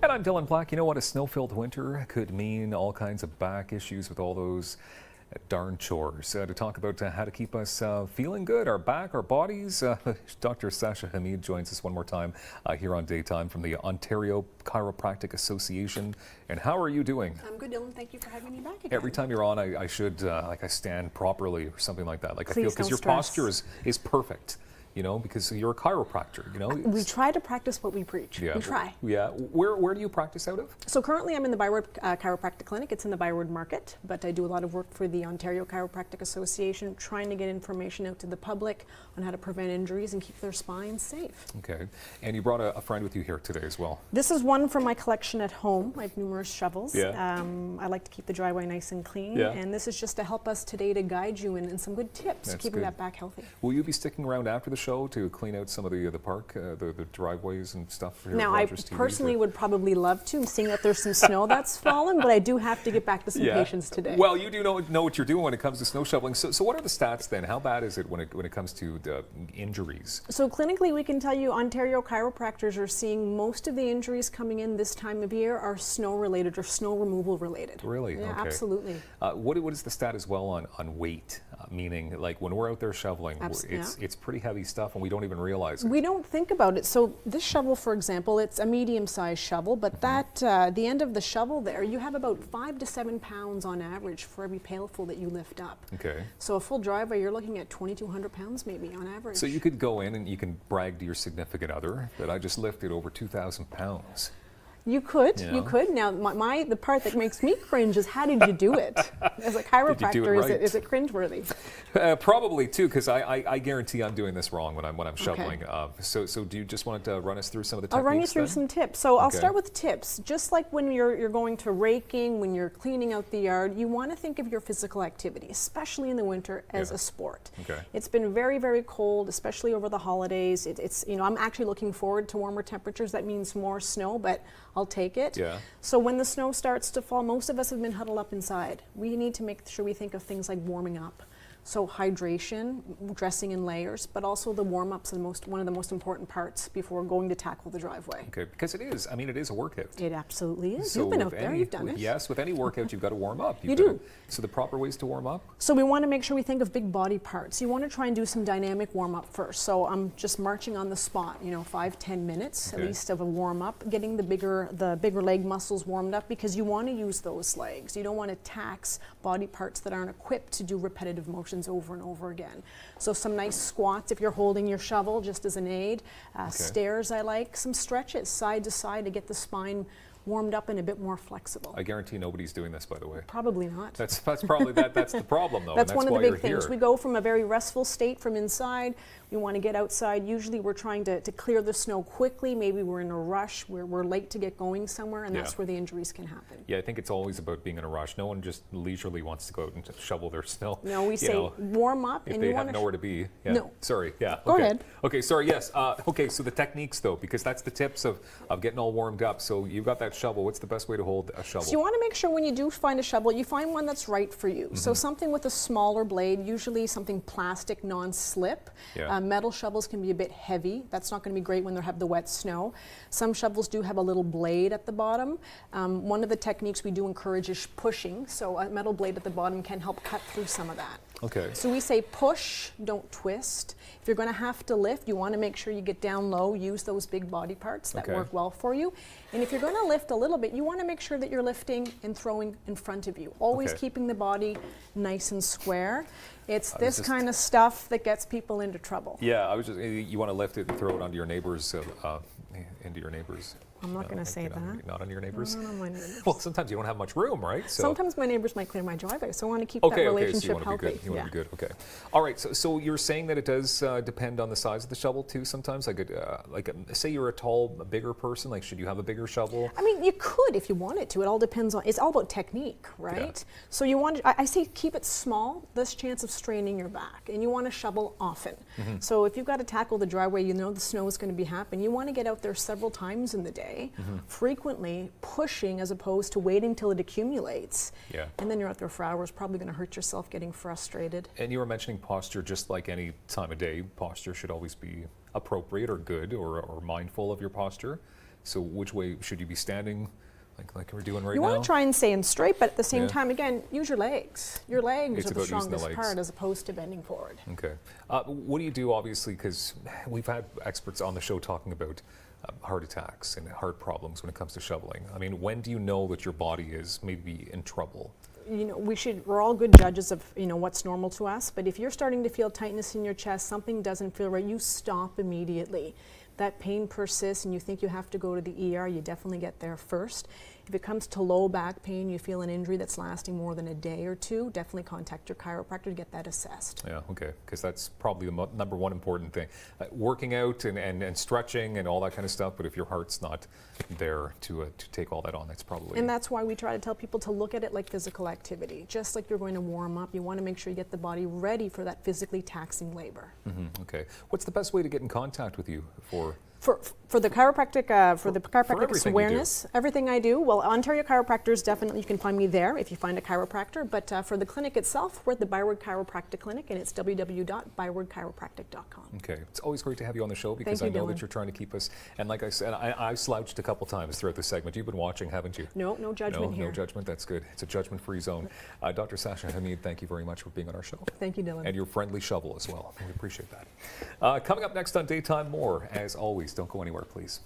And I'm Dylan Black. You know what? A snow-filled winter could mean all kinds of back issues with all those darn chores. To talk about how to keep us feeling good, our back, our bodies, Dr. Sasha Hamid joins us one more time here on Daytime from the Ontario Chiropractic Association. And how are you doing? I'm good, Dylan. Thank you for having me back again. Every time you're on, I should, like I stand properly or something like that. Like Please I feel, because your stress. posture is perfect. You know, because you're a chiropractor, you know. We try to practice what we preach. Yeah, we try. Yeah. Where do you practice out of? So currently I'm in the Byward Chiropractic Clinic. It's in the Byward Market, but I do a lot of work for the Ontario Chiropractic Association, trying to get information out to the public on how to prevent injuries and keep their spines safe. Okay. And you brought a friend with you here today as well. This is one from my collection at home. I have numerous shovels. Yeah. I like to keep the driveway nice and clean. Yeah. And this is just to help us today to guide you in some good tips, That's keeping good. that back healthy. Will you be sticking around after the show to clean out some of the park, the driveways and stuff here Now, at I Rogers TV, personally would probably love to. I'm seeing that there's some snow that's fallen, but I do have to get back to some patients today. Well, you do know what you're doing when it comes to snow shoveling. So what are the stats then? How bad is it when it comes to the injuries? So clinically, we can tell you Ontario chiropractors are seeing most of the injuries coming in this time of year are snow-related or snow removal related. Really? Yeah, Okay. absolutely. What is the stat as well on weight? Meaning, like when we're out there shoveling, it's pretty heavy stuff, and we don't even realize it. We don't think about it. So this shovel, for example, it's a medium-sized shovel, but the end of the shovel there, you have about 5 to 7 pounds on average for every pailful that you lift up. Okay. So a full driveway, you're looking at 2,200 pounds maybe on average. So you could go in and you can brag to your significant other that I just lifted over 2,000 pounds. You could, You know? you could. Now, the part that makes me cringe is how did you do it? As a chiropractor, right? is it cringeworthy? Probably too, because I guarantee I'm doing this wrong when I'm shoveling. So do you just want to run us through some of the techniques? I'll run you through then? some tips. So I'll Okay. start with tips. Just like when you're going to raking, when you're cleaning out the yard, you want to think of your physical activity, especially in the winter, as a sport. Okay. It's been very, very cold, especially over the holidays. It's I'm actually looking forward to warmer temperatures. That means more snow, but I'll take it. Yeah. So when the snow starts to fall, most of us have been huddled up inside. We need to make sure we think of things like warming up. So hydration, dressing in layers, but also the warm-ups are one of the most important parts before going to tackle the driveway. Okay, because it is a workout. It absolutely is. So You've been with out there, you've done it. Yes, with any workout, you've got to warm up. You do. So the proper ways to warm up? So we want to make sure we think of big body parts. You want to try and do some dynamic warm-up first. So I'm just marching on the spot, 5-10 minutes Okay. at least of a warm-up, getting the bigger leg muscles warmed up because you want to use those legs. You don't want to tax body parts that aren't equipped to do repetitive motions over and over again. So some nice squats if you're holding your shovel just as an aid. Stairs I like. Some stretches side to side to get the spine warmed up and a bit more flexible. I guarantee nobody's doing this, by the way. Probably not. That's probably that's the problem, though. That's and one of why the you're big things. here. We go from a very restful state from inside. We want to get outside. Usually we're trying to clear the snow quickly. Maybe we're in a rush. We're late to get going somewhere, and that's where the injuries can happen. Yeah, I think it's always about being in a rush. No one just leisurely wants to go out and just shovel their snow. No, we say warm up. If and they you have want nowhere to be. Yeah. No. Sorry. Yeah. Go okay. ahead. Okay. Sorry. Yes. Okay. So the techniques, though, because that's the tips of getting all warmed up. So you've got that shovel. What's the best way to hold a shovel? So you want to make sure when you do find a shovel, you find one that's right for you. So something with a smaller blade, usually something plastic, non-slip. Yeah. Metal shovels can be a bit heavy. That's not going to be great when they have the wet snow. Some shovels do have a little blade at the bottom. One of the techniques we do encourage is pushing. So a metal blade at the bottom can help cut through some of that. Okay. So we say push, don't twist. If you're going to have to lift, you want to make sure you get down low, use those big body parts that work well for you. And if you're going to lift a little bit, you want to make sure that you're lifting and throwing in front of you, always keeping the body nice and square. It's this kind of stuff that gets people into trouble. Yeah, I was just, you want to lift it and throw it onto your neighbors, into your neighbors. I'm not going to say that. Not on your neighbors? Not on my neighbors. Well, sometimes you don't have much room, right? So Sometimes my neighbors might clear my driveway, so I want to keep that relationship so you want to healthy. be good. You want to be good. Okay. All right. So you're saying that it does depend on the size of the shovel too. Sometimes, say you're a tall, bigger person. Like, should you have a bigger shovel? I mean, you could if you wanted to. It all depends on. It's all about technique, right? Yeah. So you want. I say keep it small. Less chance of straining your back, and you want to shovel often. So if you've got to tackle the driveway, you know the snow is going to be happening. You want to get out there several times in the day. Frequently pushing as opposed to waiting till it accumulates. Yeah. And then you're out there for hours, probably going to hurt yourself getting frustrated. And you were mentioning posture, just like any time of day, posture should always be appropriate or good or mindful of your posture. So which way should you be standing, like we're doing right You now? want to try and stay in straight, but at the same Yeah. time, again, use your legs. Your legs It's are the about using the strongest legs. part as opposed to bending forward. Okay. What do you do, obviously, because we've had experts on the show talking about heart attacks and heart problems when it comes to shoveling. I mean, when do you know that your body is maybe in trouble? You know, we're all good judges of, you know, what's normal to us, but if you're starting to feel tightness in your chest, something doesn't feel right, you stop immediately. That pain persists and you think you have to go to the ER, you definitely get there first. If it comes to low back pain, you feel an injury that's lasting more than a day or two, definitely contact your chiropractor to get that assessed. Yeah, okay, because that's probably the number one important thing. Working out and stretching and all that kind of stuff, but if your heart's not there to take all that on, that's probably... And that's why we try to tell people to look at it like physical activity. Just like you're going to warm up, you want to make sure you get the body ready for that physically taxing labor. Okay. What's the best way to get in contact with you for... For the chiropractic, chiropractic everything awareness, everything I do, well, Ontario Chiropractors, definitely you can find me there if you find a chiropractor, but for the clinic itself, we're at the Byward Chiropractic Clinic, and it's www.bywardchiropractic.com. Okay. It's always great to have you on the show because Thank I you, know Dylan. that you're trying to keep us, and like I said, I've slouched a couple times throughout the segment. You've been watching, haven't you? No judgment here. No judgment. That's good. It's a judgment-free zone. Dr. Sasha Hamid, thank you very much for being on our show. Thank you, Dylan. And your friendly shovel as well. We appreciate that. Coming up next on Daytime, more. As always, don't go anywhere, please.